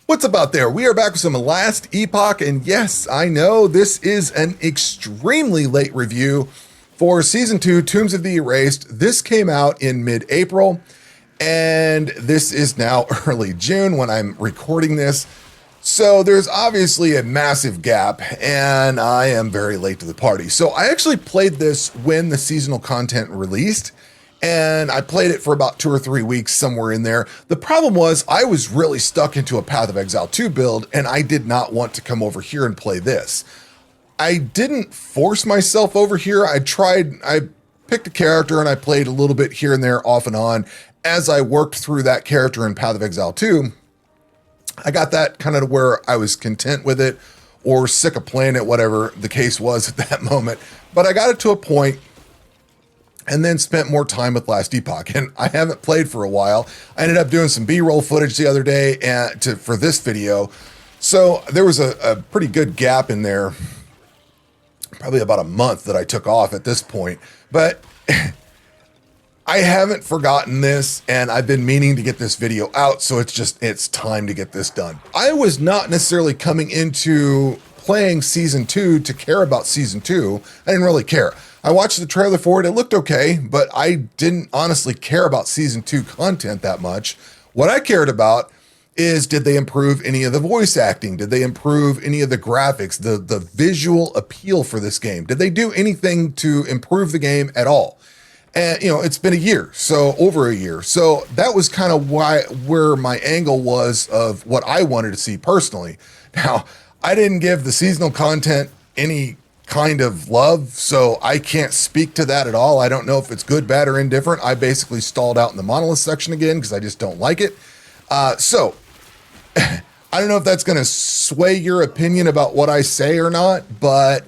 What's up out there? We are back with some Last Epoch, and yes, I know this is an extremely late review for Season 2, Tombs of the Erased. This came out in mid-April, and this is now early June when I'm recording this. So there's obviously a massive gap, and I am very late to the party. So I actually played this when the seasonal content released, and I played it for about 2 or 3 weeks, somewhere in there. The problem was I was really stuck into a Path of Exile 2 build, and I did not want to come over here and play this. I didn't force myself over here. I picked a character and I played a little bit here and there off and on. As I worked through that character in Path of Exile 2, I got that kind of to where I was content with it or sick of playing it, whatever the case was at that moment. But I got it to a point and then spent more time with Last Epoch, and I haven't played for a while. I ended up doing some B-roll footage the other day for this video. So there was a pretty good gap in there, probably about a month that I took off at this point. But I haven't forgotten this, and I've been meaning to get this video out, so it's time to get this done. I was not necessarily coming into playing Season 2 to care about Season 2. I didn't really care. I watched the trailer for it. It looked okay, but I didn't honestly care about Season 2 content that much. What I cared about is, did they improve any of the voice acting? Did they improve any of the graphics, the visual appeal for this game? Did they do anything to improve the game at all? And, you know, it's been a year, so over a year. So that was kind of where my angle was of what I wanted to see personally. Now, I didn't give the seasonal content any kind of love, so I can't speak to that at all. I don't know if it's good, bad, or indifferent. I basically stalled out in the monolith section again because I just don't like it. So I don't know if that's going to sway your opinion about what I say or not, but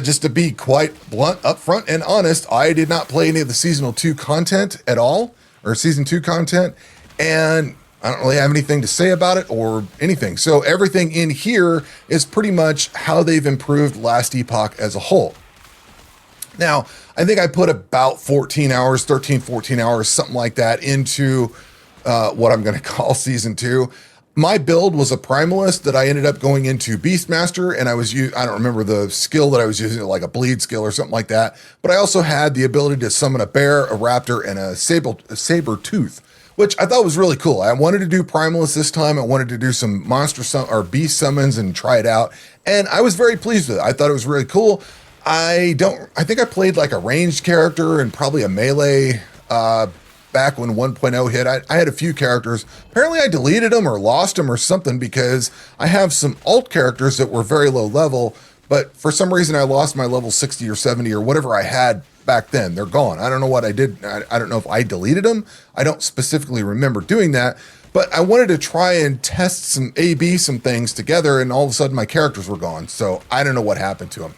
just to be quite blunt, upfront, and honest, I did not play any of the Seasonal 2 content at all, or Season 2 content, and I don't really have anything to say about it or anything. So everything in here is pretty much how they've improved Last Epoch as a whole. Now, I think I put about 14 hours, 13, 14 hours, something like that into what I'm going to call Season 2. My build was a Primalist that I ended up going into Beastmaster, and I don't remember the skill that I was using, like a bleed skill or something like that. But I also had the ability to summon a bear, a raptor, and a saber tooth, which I thought was really cool. I wanted to do Primalist this time. I wanted to do some or beast summons and try it out. And I was very pleased with it. I thought it was really cool. I think I played like a ranged character and probably a melee back when 1.0 hit. I had a few characters. Apparently I deleted them or lost them or something because I have some alt characters that were very low level, but for some reason I lost my level 60 or 70 or whatever I had back then. They're gone. I don't know what I did. I don't know if I deleted them. I don't specifically remember doing that, but I wanted to try and test some some things together, and all of a sudden my characters were gone. So I don't know what happened to them.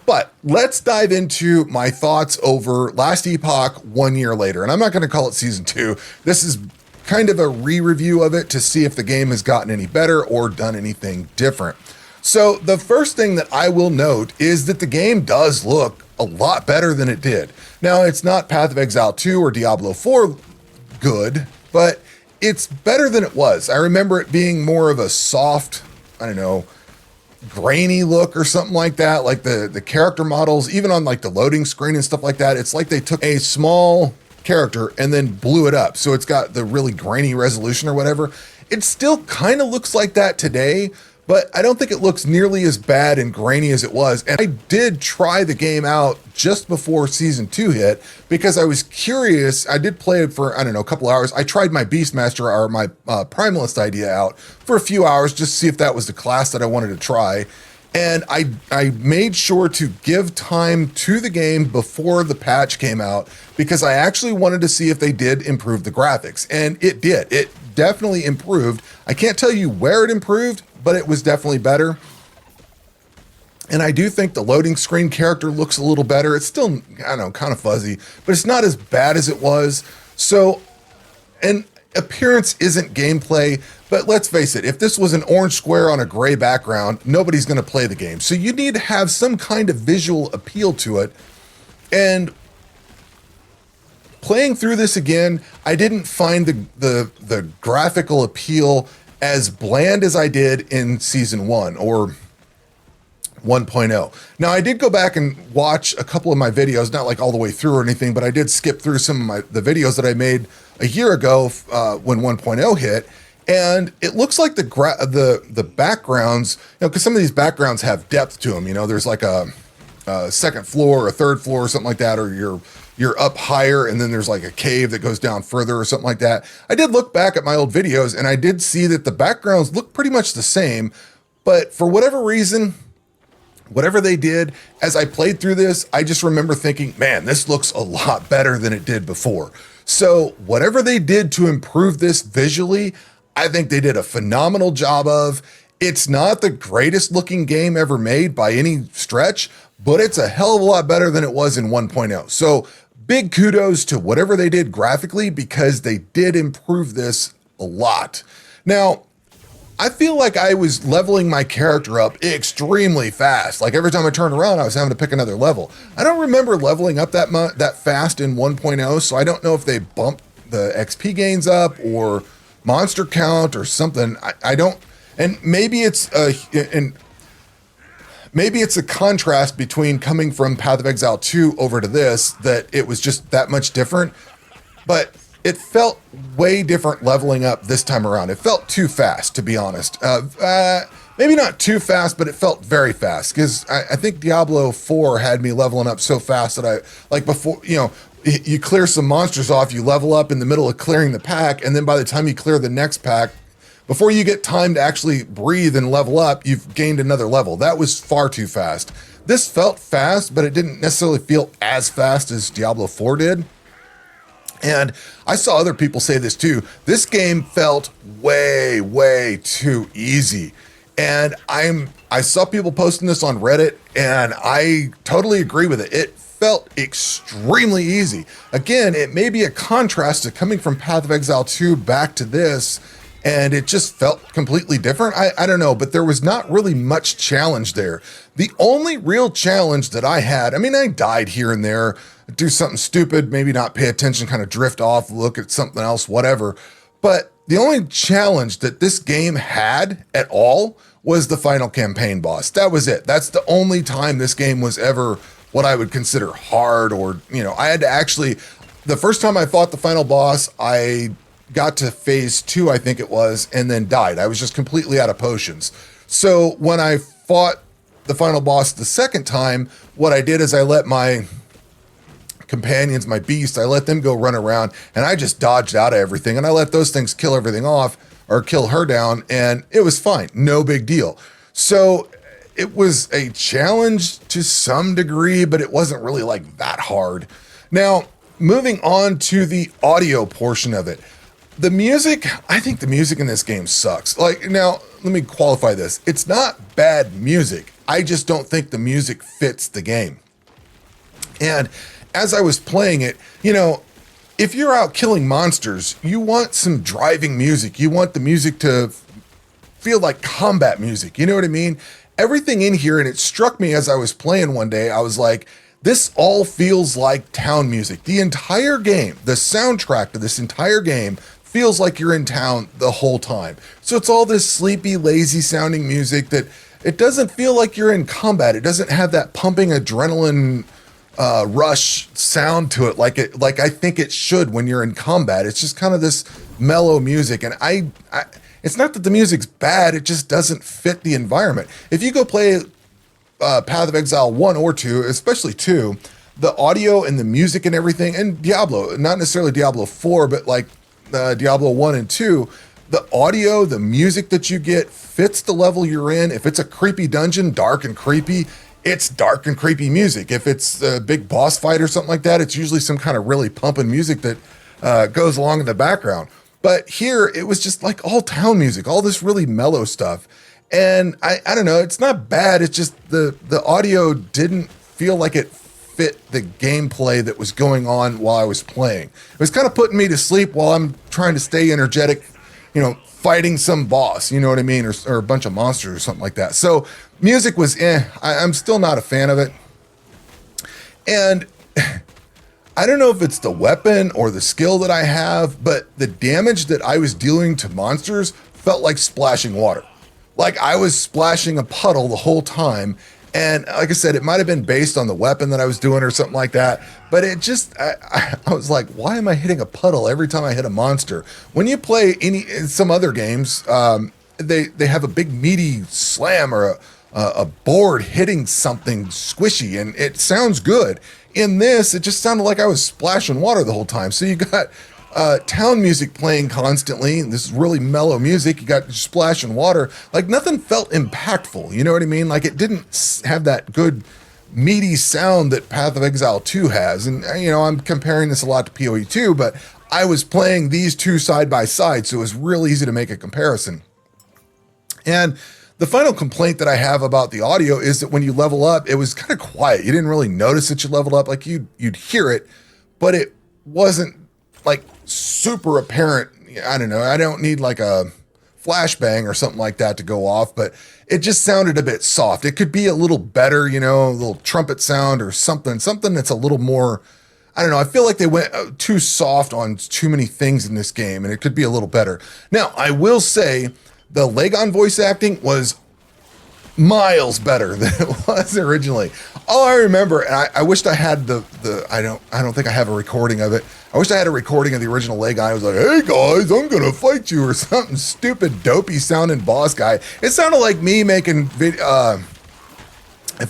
But let's dive into my thoughts over Last Epoch 1 year later. And I'm not going to call it Season 2. This is kind of a re-review of it to see if the game has gotten any better or done anything different. So the first thing that I will note is that the game does look a lot better than it did. Now, it's not Path of Exile 2 or Diablo 4 good, but it's better than it was. I remember it being more of a soft, I don't know, grainy look or something like that. Like the character models, even on like the loading screen and stuff like that, it's like they took a small character and then blew it up. So it's got the really grainy resolution or whatever. It still kind of looks like that today, but I don't think it looks nearly as bad and grainy as it was. And I did try the game out just before Season 2 hit because I was curious. I did play it for, I don't know, a couple hours. I tried my Beastmaster or my Primalist idea out for a few hours just to see if that was the class that I wanted to try. And I made sure to give time to the game before the patch came out because I actually wanted to see if they did improve the graphics. And it did. It definitely improved. I can't tell you where it improved, but it was definitely better. And I do think the loading screen character looks a little better. It's still, I don't know, kind of fuzzy, but it's not as bad as it was. So, and appearance isn't gameplay, but let's face it, if this was an orange square on a gray background, nobody's going to play the game. So you need to have some kind of visual appeal to it. And playing through this again, I didn't find the graphical appeal as bland as I did in season 1 or 1.0. Now, I did go back and watch a couple of my videos, not like all the way through or anything, but I did skip through some of the videos that I made a year ago when 1.0 hit. And it looks like the backgrounds, because some of these backgrounds have depth to them. There's like a second floor, or a third floor, or something like that, or you're up higher, and then there's like a cave that goes down further, or something like that. I did look back at my old videos, and I did see that the backgrounds look pretty much the same, but for whatever reason, whatever they did, as I played through this, I just remember thinking, man, this looks a lot better than it did before. So whatever they did to improve this visually, I think they did a phenomenal job of. It's not the greatest looking game ever made by any stretch, but it's a hell of a lot better than it was in 1.0. So big kudos to whatever they did graphically, because they did improve this a lot. Now, I feel like I was leveling my character up extremely fast. Like every time I turned around, I was having to pick another level. I don't remember leveling up that fast in 1.0, so I don't know if they bumped the XP gains up or monster count or something. I don't, and maybe it's a contrast between coming from Path of Exile 2 over to this, that it was just that much different, but it felt way different leveling up this time around. It felt too fast, to be honest. Maybe not too fast, but it felt very fast, because I think Diablo 4 had me leveling up so fast that I, like before, you clear some monsters off, you level up in the middle of clearing the pack, and then by the time you clear the next pack, before you get time to actually breathe and level up, you've gained another level. That was far too fast. This felt fast, but it didn't necessarily feel as fast as Diablo 4 did. And I saw other people say this too. This game felt way, way too easy. And I saw people posting this on Reddit, and I totally agree with it. It felt extremely easy. Again, it may be a contrast to coming from Path of Exile 2 back to this, and it just felt completely different. I don't know, but there was not really much challenge there. The only real challenge that I had, I died here and there, do something stupid, maybe not pay attention, kind of drift off, look at something else, whatever. But the only challenge that this game had at all was the final campaign boss. That was it. That's the only time this game was ever what I would consider hard, or, I had to actually, the first time I fought the final boss, I got to phase 2, I think it was, and then died. I was just completely out of potions. So when I fought the final boss the second time, what I did is I let my companions, my beasts, I let them go run around, and I just dodged out of everything, and I let those things kill everything off, or kill her down, and it was fine. No big deal. So it was a challenge to some degree, but it wasn't really like that hard. Now, moving on to the audio portion of it. The music, I think the music in this game sucks. Now, let me qualify this. It's not bad music. I just don't think the music fits the game. And as I was playing it, if you're out killing monsters, you want some driving music. You want the music to feel like combat music. You know what I mean? Everything in here, and it struck me as I was playing one day, I was like, this all feels like town music. The entire game, the soundtrack to this entire game feels like you're in town the whole time. So it's all this sleepy, lazy sounding music that it doesn't feel like you're in combat. It doesn't have that pumping adrenaline rush sound to it like I think it should when you're in combat. It's just kind of this mellow music, and I it's not that the music's bad, it just doesn't fit the environment. If you go play Path of Exile 1 or 2, especially 2, the audio and the music and everything, and Diablo, not necessarily Diablo 4, but like Diablo 1 and 2, the audio, the music that you get fits the level you're in. If it's a creepy dungeon, dark and creepy, it's dark and creepy music. If it's a big boss fight or something like that, it's usually some kind of really pumping music that goes along in the background. But here, it was just like all town music, all this really mellow stuff. And I don't know, it's not bad. It's just the audio didn't feel like it fit the gameplay that was going on while I was playing. It was kind of putting me to sleep while I'm trying to stay energetic, fighting some boss, you know what I mean? Or a bunch of monsters or something like that. So music was I'm still not a fan of it. And I don't know if it's the weapon or the skill that I have, but the damage that I was dealing to monsters felt like splashing water. Like I was splashing a puddle the whole time. And like I said, it might have been based on the weapon that I was doing or something like that. But it just, I was like, why am I hitting a puddle every time I hit a monster? When you play some other games, they have a big meaty slam or a board hitting something squishy, and it sounds good. In this, it just sounded like I was splashing water the whole time. So you got town music playing constantly. This is really mellow music. You got splashing water. Like nothing felt impactful. You know what I mean? Like it didn't have that good meaty sound that Path of Exile 2 has. And you know, I'm comparing this a lot to PoE 2, but I was playing these two side by side, so it was real easy to make a comparison. And the final complaint that I have about the audio is that when you level up, it was kind of quiet. You didn't really notice that you leveled up. Like you'd hear it, but it wasn't like super apparent. I don't know. I don't need like a flashbang or something like that to go off, but it just sounded a bit soft. It could be a little better, you know, a little trumpet sound or something that's a little more, I don't know. I feel like they went too soft on too many things in this game, and it could be a little better. Now, I will say the Lagon voice acting was miles better than it was originally. All I remember, and I wished I had I don't think I have a recording of it. I wish I had a recording of the original Lagon. I was like, hey guys, I'm gonna fight you, or something stupid, dopey sounding boss guy. It sounded like me making if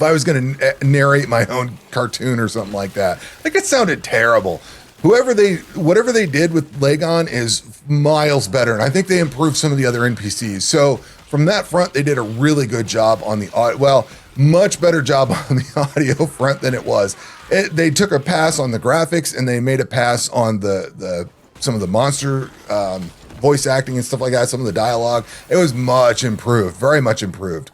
I was gonna narrate my own cartoon or something like that. Like it sounded terrible. Whatever they did with Lagon is miles better, and I think they improved some of the other NPCs. So from that front, they did a really good job on the audio. Well, much better job on the audio front than it was. They took a pass on the graphics, and they made a pass on the some of the monster voice acting and stuff like that. Some of the dialogue, it was much improved, very much improved.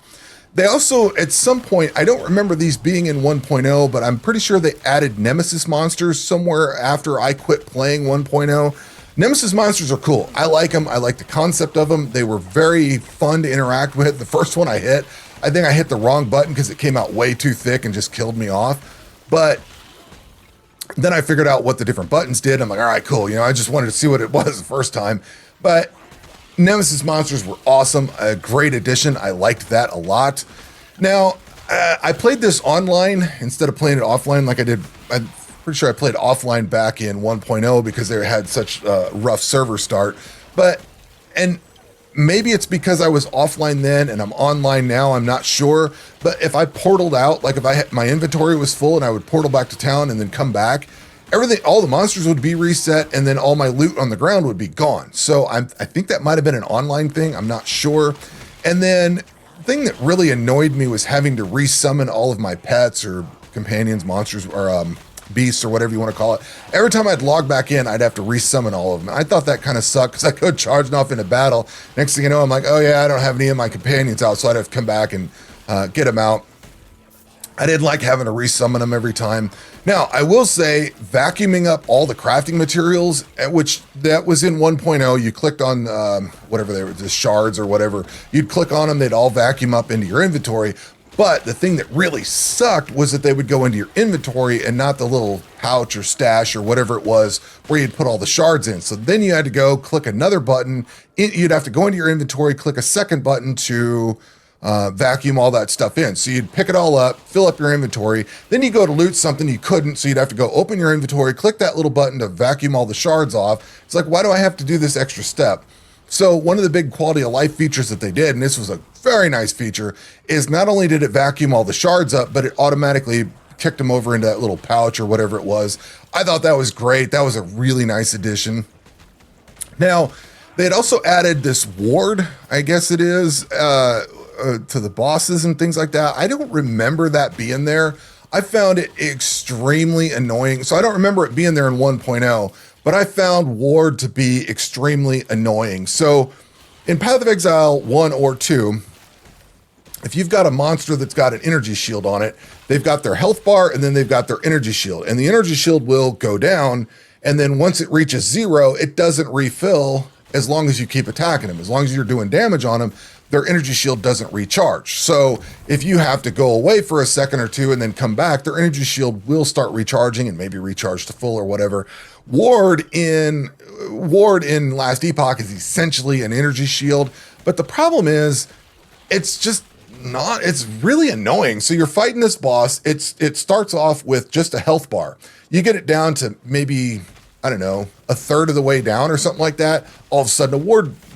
They also, at some point, I don't remember these being in 1.0, but I'm pretty sure they added Nemesis monsters somewhere after I quit playing 1.0. Nemesis monsters are cool. I like them. I like the concept of them. They were very fun to interact with. The first one I think I hit the wrong button because it came out way too thick and just killed me off. But then I figured out what the different buttons did. I'm like, all right, cool. You know, I just wanted to see what it was the first time. But Nemesis monsters were awesome, a great addition. I liked that a lot. Now, I played this online instead of playing it offline like I did. I'm pretty sure I played offline back in 1.0 because they had such a rough server start. And maybe it's because I was offline then and I'm online now, I'm not sure. But if I portaled out, like if my inventory was full and I would portal back to town and then come back, all the monsters would be reset, and then all my loot on the ground would be gone. So I think that might have been an online thing. I'm not sure. And then the thing that really annoyed me was having to resummon all of my pets or companions, monsters, or beasts, or whatever you want to call it. Every time I'd log back in, I'd have to resummon all of them. I thought that kind of sucked because I go charging off into battle. Next thing you know, I'm like, oh yeah, I don't have any of my companions out, so I'd have to come back and get them out. I didn't like having to resummon them every time. Now, I will say, vacuuming up all the crafting materials, which that was in 1.0, you clicked on whatever they were, the shards or whatever, you'd click on them, they'd all vacuum up into your inventory. But the thing that really sucked was that they would go into your inventory and not the little pouch or stash or whatever it was where you'd put all the shards in. So then you had to go click another button. You'd have to go into your inventory, click a second button to vacuum all that stuff in. So you'd pick it all up, fill up your inventory, then you go to loot something you couldn't, so you'd have to go open your inventory, click that little button to vacuum all the shards off. It's like, why do I have to do this extra step? So one of the big quality of life features that they did, and this was a very nice feature, is not only did it vacuum all the shards up, but it automatically kicked them over into that little pouch or whatever it was. I thought that was great. That was a really nice addition. Now, they had also added this ward, I guess it is, to the bosses and things like that. I don't remember that being there. I found it extremely annoying. So I don't remember it being there in 1.0, but I found ward to be extremely annoying. So in Path of Exile 1 or 2, if you've got a monster that's got an energy shield on it, they've got their health bar and then they've got their energy shield, and the energy shield will go down. And then once it reaches 0, it doesn't refill as long as you keep attacking them. As long as you're doing damage on them, their energy shield doesn't recharge. So if you have to go away for a second or two and then come back, their energy shield will start recharging and maybe recharge to full or whatever. Ward in Ward in Last Epoch is essentially an energy shield, but the problem is it's just not, it's really annoying. So you're fighting this boss. It starts off with just a health bar. You get it down to maybe, I don't know, a third of the way down or something like that. All of a sudden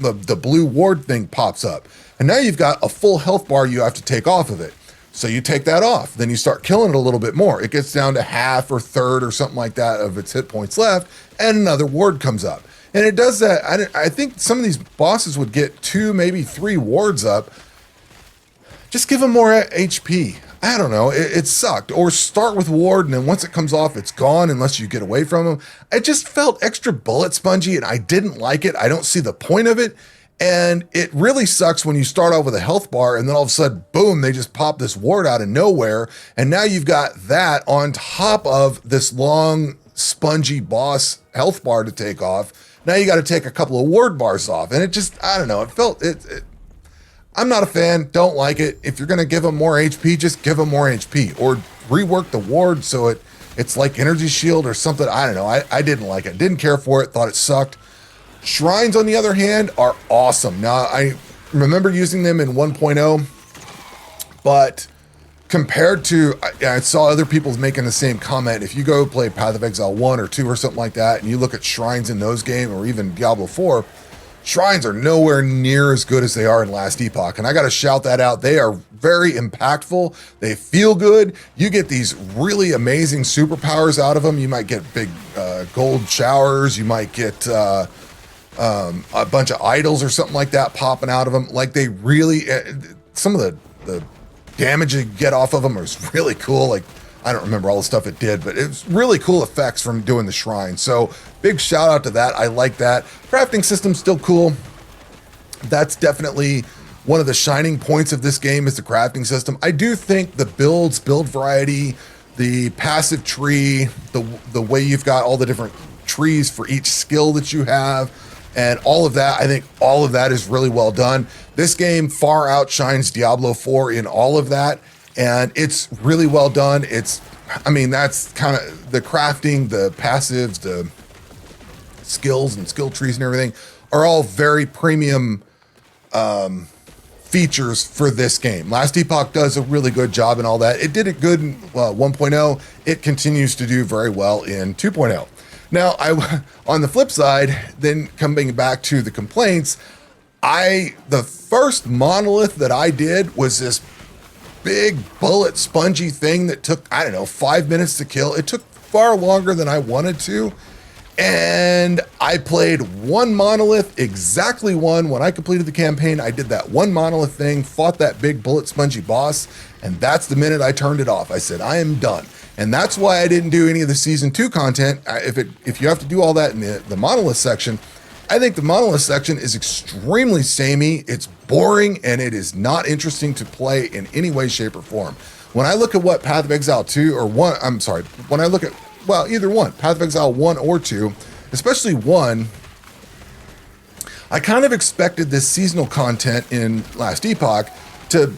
the blue ward thing pops up. And now you've got a full health bar you have to take off of it. So you take that off, then you start killing it a little bit more. It gets down to half or third or something like that of its hit points left, and another ward comes up. And it does that. I think some of these bosses would get 2, maybe 3 wards up. Just give them more HP. I don't know. It sucked. Or start with ward, and then once it comes off, it's gone unless you get away from them. It just felt extra bullet spongy, and I didn't like it. I don't see the point of it. And it really sucks when you start out with a health bar and then all of a sudden, boom, they just pop this ward out of nowhere. And now you've got that on top of this long, spongy boss health bar to take off. Now you got to take a couple of ward bars off. And it just, I don't know, it felt, I'm not a fan, don't like it. If you're going to give them more HP, just give them more HP or rework the ward so it's like energy shield or something. I don't know. I didn't like it. Didn't care for it. Thought it sucked. Shrines, on the other hand, are awesome. Now, I remember using them in 1.0, but compared to, I saw other people making the same comment. If you go play Path of Exile 1 or 2 or something like that, and you look at shrines in those games, or even Diablo 4, shrines are nowhere near as good as they are in Last Epoch. And I got to shout that out. They are very impactful. They feel good. You get these really amazing superpowers out of them. You might get big gold showers. You might get a bunch of idols or something like that popping out of them. Like they really, some of the damage you get off of them is really cool. Like I don't remember all the stuff it did, but it's really cool effects from doing the shrine. So big shout out to that. I like that. Crafting system's still cool. That's definitely one of the shining points of this game is the crafting system. I do think the build variety, the passive tree, the way you've got all the different trees for each skill that you have, and all of that, I think all of that is really well done. This game far outshines Diablo 4 in all of that, and it's really well done. I mean, that's kind of the crafting, the passives, the skills and skill trees and everything are all very premium features for this game. Last Epoch does a really good job in all that. It did it good in 1.0. It continues to do very well in 2.0. Now, on the flip side, then coming back to the complaints, the first monolith that I did was this big bullet spongy thing that took, I don't know, 5 minutes to kill. It took far longer than I wanted to. And I played one monolith, exactly one. When I completed the campaign, I did that one monolith thing, fought that big bullet spongy boss, and that's the minute I turned it off. I said, I am done. And that's why I didn't do any of the season 2 content. If you have to do all that in the monolith section, I think the monolith section is extremely samey. It's boring and it is not interesting to play in any way, shape, or form. When I look at what Path of Exile 2 or 1, I'm sorry, when I look at, well, either one, Path of Exile 1 or 2, especially 1, I kind of expected this seasonal content in Last Epoch to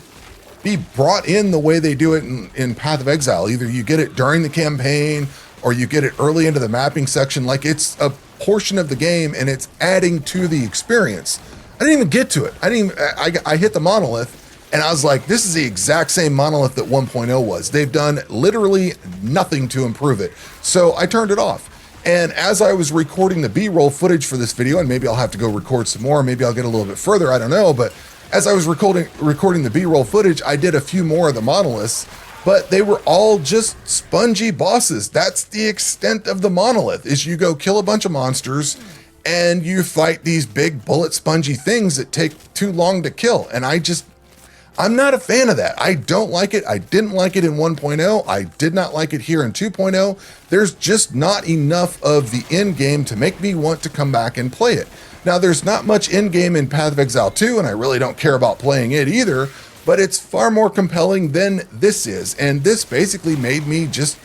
be brought in the way they do it in Path of Exile. Either you get it during the campaign or you get it early into the mapping section. Like it's a portion of the game and it's adding to the experience. I didn't even get to it. I hit the monolith and I was like, this is the exact same monolith that 1.0 was. They've done literally nothing to improve it. So I turned it off. And as I was recording the B-roll footage for this video, and maybe I'll have to go record some more, maybe I'll get a little bit further, I don't know, but as I was recording the B-roll footage, I did a few more of the monoliths, but they were all just spongy bosses. That's the extent of the monolith, is you go kill a bunch of monsters and you fight these big bullet spongy things that take too long to kill. And I'm not a fan of that. I don't like it. I didn't like it in 1.0. I did not like it here in 2.0. There's just not enough of the end game to make me want to come back and play it. Now, there's not much end game in Path of Exile 2, and I really don't care about playing it either, but it's far more compelling than this is. And this basically made me just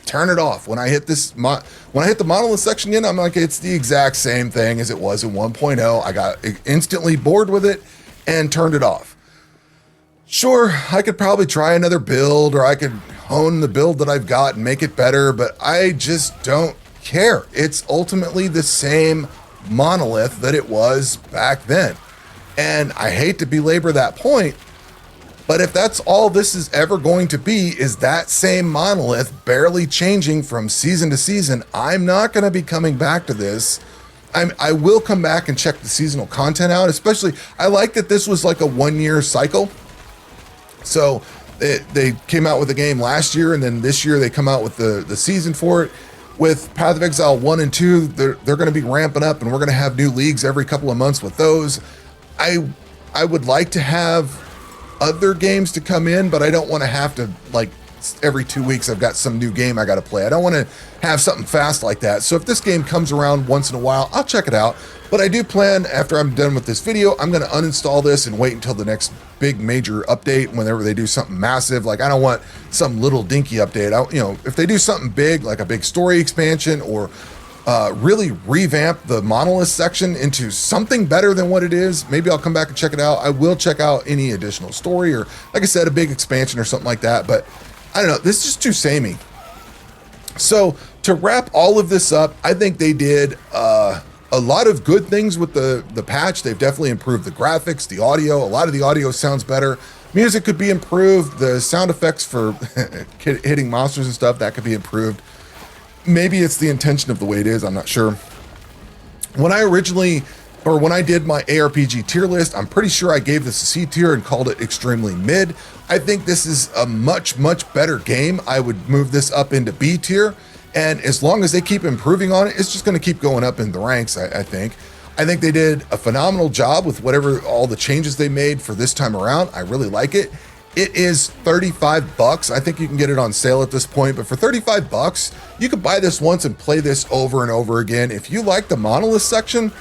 turn it off. When I hit when I hit the monolith section again, I'm like, it's the exact same thing as it was in 1.0. I got instantly bored with it and turned it off. Sure, I could probably try another build, or I could hone the build that I've got and make it better, but I just don't care. It's ultimately the same monolith that it was back then. And I hate to belabor that point, but if that's all this is ever going to be, is that same monolith barely changing from season to season, I'm not going to be coming back to this. I will come back and check the seasonal content out, especially, I like that this was like a 1 year cycle. So they came out with the game last year, and then this year they come out with the season for it. With Path of Exile 1 and 2, they're going to be ramping up, and we're going to have new leagues every couple of months with those. I would like to have other games to come in, but I don't want to have to, like, every 2 weeks I've got some new game I got to play. I don't want to have something fast like that. So if this game comes around once in a while, I'll check it out. But I do plan, after I'm done with this video, I'm going to uninstall this and wait until the next big major update, whenever they do something massive. Like, I don't want some little dinky update. If they do something big, like a big story expansion, or really revamp the monolith section into something better than what it is, maybe I'll come back and check it out. I will check out any additional story, or, like I said, a big expansion or something like that. But I don't know, this is just too samey. So to wrap all of this up, I think they did a lot of good things with the patch. They've definitely improved the graphics, the audio. A lot of the audio sounds better. Music could be improved. The sound effects for hitting monsters and stuff, that could be improved. Maybe it's the intention of the way it is, I'm not sure. When I did my ARPG tier list, I'm pretty sure I gave this a C tier and called it extremely mid. I think this is a much, much better game. I would move this up into B tier. And as long as they keep improving on it, it's just going to keep going up in the ranks, I think. I think they did a phenomenal job with all the changes they made for this time around. I really like it. It is $35. I think you can get it on sale at this point, but for $35, you could buy this once and play this over and over again. If you like the monolith section,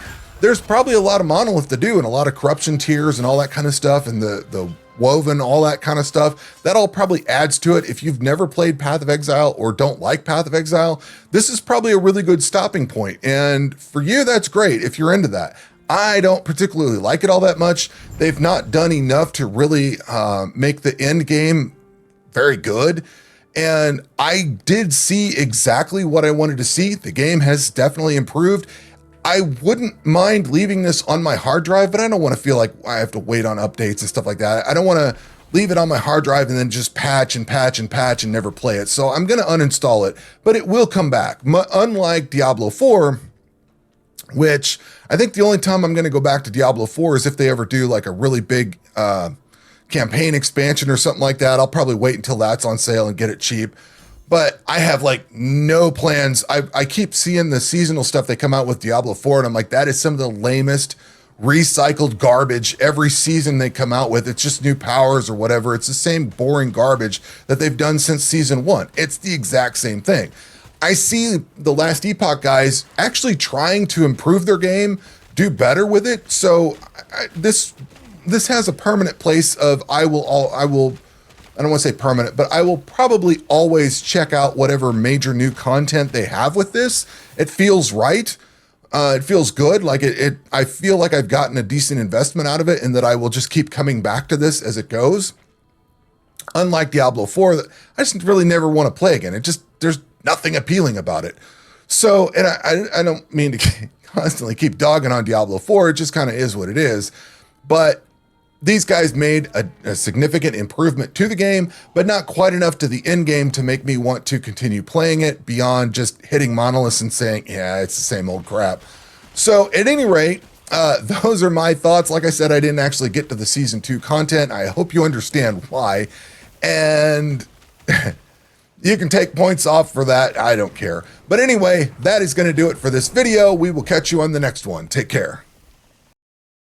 there's probably a lot of monolith to do, and a lot of corruption tiers and all that kind of stuff, and the woven, all that kind of stuff. That all probably adds to it. If you've never played Path of Exile or don't like Path of Exile, this is probably a really good stopping point. And for you, that's great if you're into that. I don't particularly like it all that much. They've not done enough to really make the end game very good. And I did see exactly what I wanted to see. The game has definitely improved. I wouldn't mind leaving this on my hard drive, but I don't want to feel like I have to wait on updates and stuff like that. I don't want to leave it on my hard drive and then just patch and patch and patch and never play it. So I'm going to uninstall it, but it will come back. Unlike Diablo 4, which I think the only time I'm going to go back to Diablo 4 is if they ever do like a really big campaign expansion or something like that. I'll probably wait until that's on sale and get it cheap. But I have like no plans. I keep seeing the seasonal stuff they come out with Diablo 4, and I'm like, that is some of the lamest recycled garbage every season they come out with. It's just new powers or whatever. It's the same boring garbage that they've done since season 1. It's the exact same thing. I see the last Epoch guys actually trying to improve their game, do better with it. So this has a permanent place of I don't want to say permanent, but I will probably always check out whatever major new content they have with this. It feels right. It feels good. Like I feel like I've gotten a decent investment out of it, and that I will just keep coming back to this as it goes. Unlike Diablo 4, I just really never want to play again. There's nothing appealing about it. So, and I don't mean to constantly keep dogging on Diablo 4. It just kind of is what it is. But these guys made a significant improvement to the game, but not quite enough to the end game to make me want to continue playing it beyond just hitting monoliths and saying, yeah, it's the same old crap. So at any rate, those are my thoughts. Like I said, I didn't actually get to the season 2 content. I hope you understand why. And you can take points off for that. I don't care. But anyway, that is going to do it for this video. We will catch you on the next one. Take care.